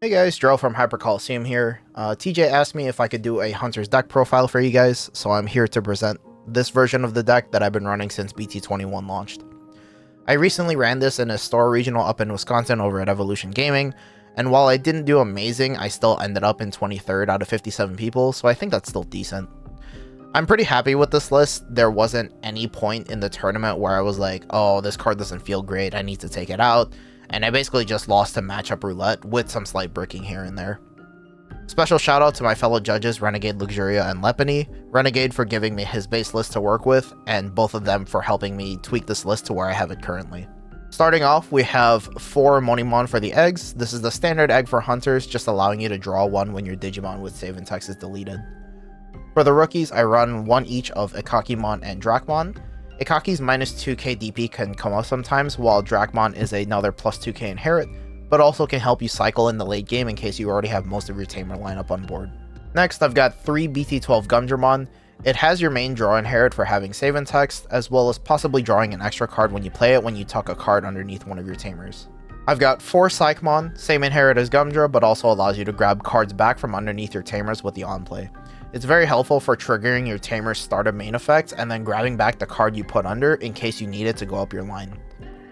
Hey guys, Jorel from Hyper Coliseum here. TJ asked me if I could do a Hunter's deck profile for you guys, so I'm here to present this version of the deck that I've been running since BT-21 launched. I recently ran this in a store regional up in Wisconsin over at Evolution Gaming, and while I didn't do amazing, I still ended up in 23rd out of 57 people, so I think that's still decent. I'm pretty happy with this list. There wasn't any point in the tournament where I was like, oh, this card doesn't feel great, I need to take it out. And I basically just lost to matchup roulette with some slight bricking here and there. Special shout out to my fellow judges Renegade Luxuria and Lepany, Renegade for giving me his base list to work with, and both of them for helping me tweak this list to where I have it currently. Starting off, we have 4 Monimon for the eggs. This is the standard egg for hunters, just allowing you to draw one when your Digimon with save and text is deleted. For the rookies, I run 1 each of Ikakimon and Drakmon. Ikaki's minus 2k DP can come up sometimes, while Drakmon is another plus 2k inherit, but also can help you cycle in the late game in case you already have most of your Tamer lineup on board. Next, I've got 3 BT-12 Gumdramon. It has your main draw inherit for having save and text, as well as possibly drawing an extra card when you play it when you tuck a card underneath one of your Tamers. I've got 4 Psychmon, same inherit as Gumdra, but also allows you to grab cards back from underneath your Tamers with the on-play. It's very helpful for triggering your Tamer's starter main effect and then grabbing back the card you put under in case you need it to go up your line.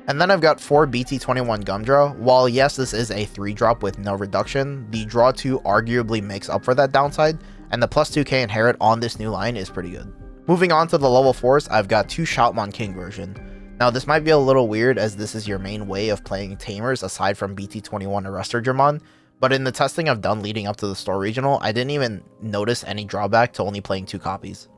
And then I've got 4 BT-21 Gumdra. While yes, this is a 3-drop with no reduction, the draw 2 arguably makes up for that downside, and the plus 2k inherit on this new line is pretty good. Moving on to the level 4s, I've got 2 Shoutmon King version. Now this might be a little weird as this is your main way of playing Tamers aside from BT-21 Arresterdramon, but in the testing I've done leading up to the store regional, I didn't even notice any drawback to only playing 2 copies.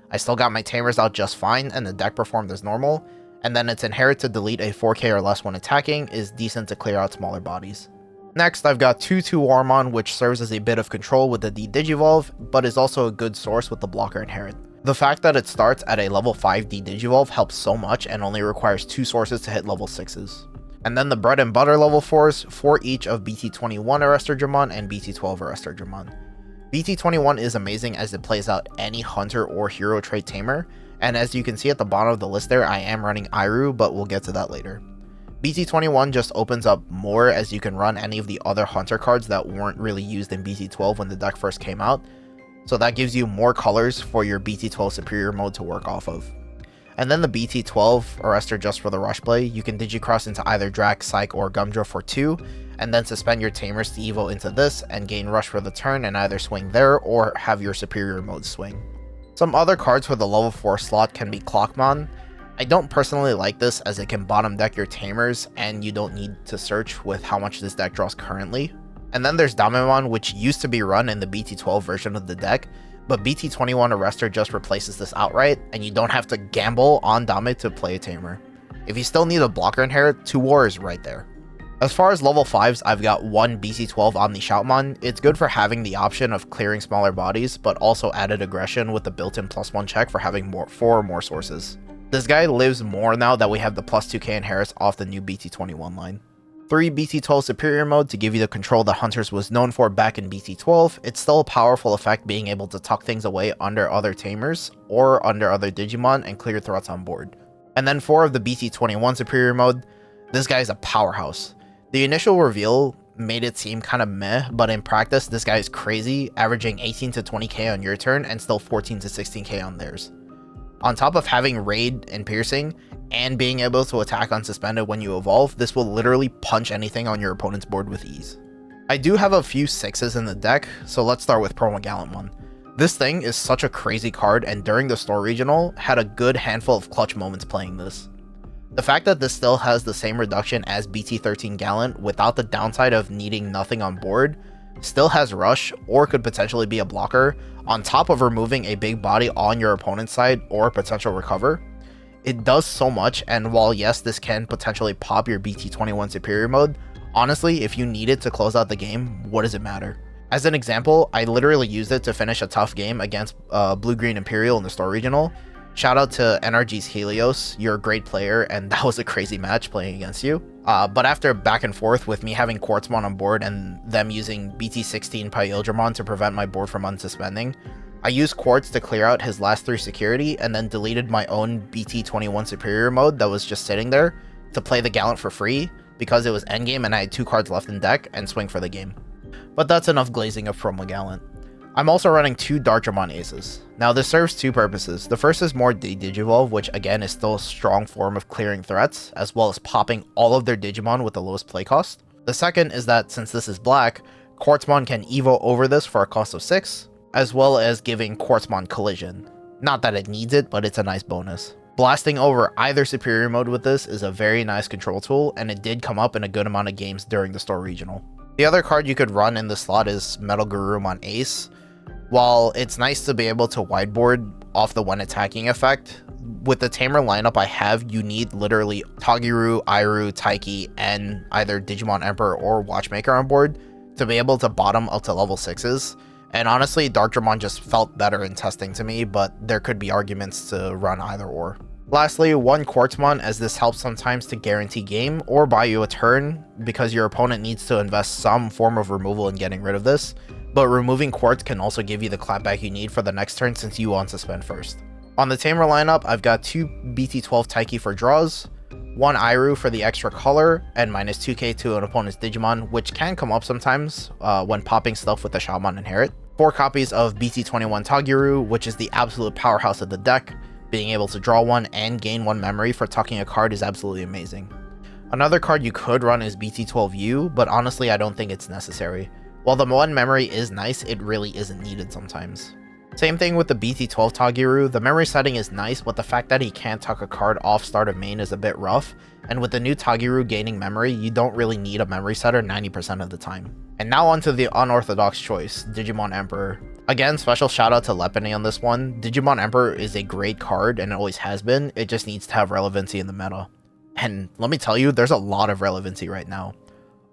I still got my Tamers out just fine and the deck performed as normal, and then its inherit to delete a 4k or less when attacking is decent to clear out smaller bodies. Next, I've got 2 Warmon, which serves as a bit of control with the D-Digivolve, but is also a good source with the blocker inherit. The fact that it starts at a level 5 D-Digivolve helps so much and only requires 2 sources to hit level 6s. And then the bread and butter level 4s, 4 each of BT-21 Arresterdramon and BT-12 Arresterdramon. BT-21 is amazing as it plays out any hunter or hero trait tamer, and as you can see at the bottom of the list there, I am running Iru, but we'll get to that later. BT-21 just opens up more as you can run any of the other hunter cards that weren't really used in BT-12 when the deck first came out, so that gives you more colors for your BT-12 superior mode to work off of. And then the BT-12 Arrester just for the rush play, you can Digicross into either Drak, Psych, or Gumdra for 2, and then suspend your Tamers to Evo into this and gain rush for the turn and either swing there or have your superior mode swing. Some other cards for the level 4 slot can be Clockmon. I don't personally like this as it can bottom deck your Tamers and you don't need to search with how much this deck draws currently. And then there's Damemon, which used to be run in the BT-12 version of the deck, but BT-21 Arrester just replaces this outright, and you don't have to gamble on Dame to play a Tamer. If you still need a blocker inherit, 2 War is right there. As far as level 5s, I've got 1 BT-12 Omni Shoutmon. It's good for having the option of clearing smaller bodies, but also added aggression with the built-in +1 check for having 4 or more sources. This guy lives more now that we have the plus 2k inherits off the new BT-21 line. 3 BT-12 Superior Mode to give you the control that Hunters was known for back in BT-12. It's still a powerful effect being able to tuck things away under other Tamers or under other Digimon and clear threats on board. And then 4 of the BT-21 Superior Mode. This guy is a powerhouse. The initial reveal made it seem kind of meh, but in practice this guy is crazy, averaging 18 to 20k on your turn and still 14 to 16k on theirs. On top of having Raid and Piercing, and being able to attack unsuspended when you evolve, this will literally punch anything on your opponent's board with ease. I do have a few 6s in the deck, so let's start with Promo Gallantmon. This thing is such a crazy card, and during the store regional, had a good handful of clutch moments playing this. The fact that this still has the same reduction as BT-13 Gallant without the downside of needing nothing on board, still has rush or could potentially be a blocker, on top of removing a big body on your opponent's side or potential recover. It does so much, and while yes, this can potentially pop your BT-21 Superior Mode, honestly, if you need it to close out the game, what does it matter? As an example, I literally used it to finish a tough game against Blue-Green Imperial in the store regional. Shout out to NRG's Helios, you're a great player, and that was a crazy match playing against you. But after back and forth with me having Quartzmon on board and them using BT-16 Pyildramon to prevent my board from unsuspending, I used Quartz to clear out his last 3 security and then deleted my own BT-21 Superior Mode that was just sitting there to play the Gallant for free because it was endgame and I had 2 cards left in deck and swing for the game. But that's enough glazing of Promo Gallant. I'm also running 2 Gumdramon aces. Now this serves 2 purposes. The first is more Digivolve, which again is still a strong form of clearing threats, as well as popping all of their Digimon with the lowest play cost. The second is that since this is black, Quartzmon can evo over this for a cost of 6, as well as giving Quartzmon collision. Not that it needs it, but it's a nice bonus. Blasting over either superior mode with this is a very nice control tool, and it did come up in a good amount of games during the store regional. The other card you could run in the slot is Gumdramon Ace. While it's nice to be able to wideboard off the when attacking effect, with the Tamer lineup I have, you need literally Tagiru, Iru, Taiki, and either Digimon Emperor or Watchmaker on board to be able to bottom up to level 6s. And honestly, Gumdramon just felt better in testing to me, but there could be arguments to run either or. Lastly, 1 Quartzmon, as this helps sometimes to guarantee game or buy you a turn because your opponent needs to invest some form of removal in getting rid of this, but removing Quartz can also give you the clapback you need for the next turn since you want to spend first. On the Tamer lineup, I've got 2 BT-12 Taiki for draws, 1 Iru for the extra color, and minus 2k to an opponent's Digimon, which can come up sometimes when popping stuff with the Shaman Inherit. 4 copies of BT-21 Tagiru, which is the absolute powerhouse of the deck. Being able to draw 1 and gain 1 memory for tucking a card is absolutely amazing. Another card you could run is BT-12U, but honestly I don't think it's necessary. While the 1 memory is nice, it really isn't needed sometimes. Same thing with the BT-12 Tagiru, the memory setting is nice, but the fact that he can't tuck a card off start of main is a bit rough, and with the new Tagiru gaining memory, you don't really need a memory setter 90% of the time. And now onto the unorthodox choice, Digimon Emperor. Again, special shout out to Lepene on this one. Digimon Emperor is a great card and it always has been, it just needs to have relevancy in the meta. And let me tell you, there's a lot of relevancy right now.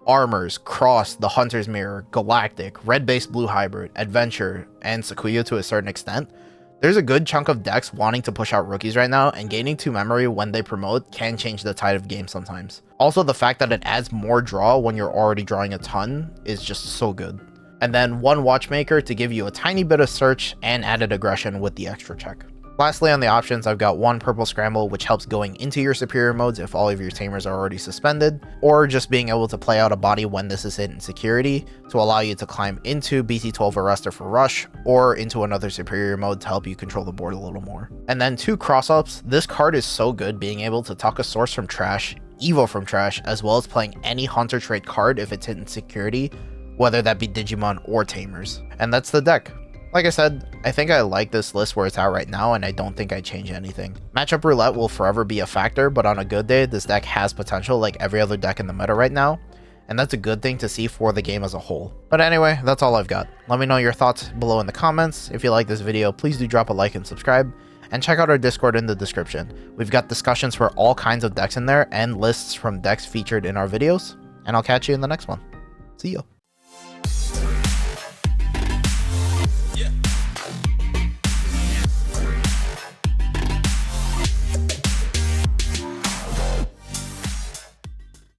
Armors, Cross, the Hunter's Mirror, Galactic, Red-based Blue Hybrid, Adventure, and Sakuya to a certain extent. There's a good chunk of decks wanting to push out rookies right now, and gaining 2 memory when they promote can change the tide of game sometimes. Also, the fact that it adds more draw when you're already drawing a ton is just so good. And then 1 Watchmaker to give you a tiny bit of search and added aggression with the extra check. Lastly, on the options, I've got 1 Purple Scramble, which helps going into your superior modes if all of your Tamers are already suspended, or just being able to play out a body when this is in security to allow you to climb into BT-12 Arrestor for rush, or into another superior mode to help you control the board a little more. And then 2 Cross-Ups. This card is so good being able to tuck a source from trash, Evo from trash, as well as playing any Hunter trait card if it's in security, whether that be Digimon or Tamers. And that's the deck. Like I said, I think I like this list where it's at right now, and I don't think I'd change anything. Matchup roulette will forever be a factor, but on a good day, this deck has potential like every other deck in the meta right now, and that's a good thing to see for the game as a whole. But anyway, that's all I've got. Let me know your thoughts below in the comments. If you like this video, please do drop a like and subscribe, and check out our Discord in the description. We've got discussions for all kinds of decks in there, and lists from decks featured in our videos, and I'll catch you in the next one. See ya.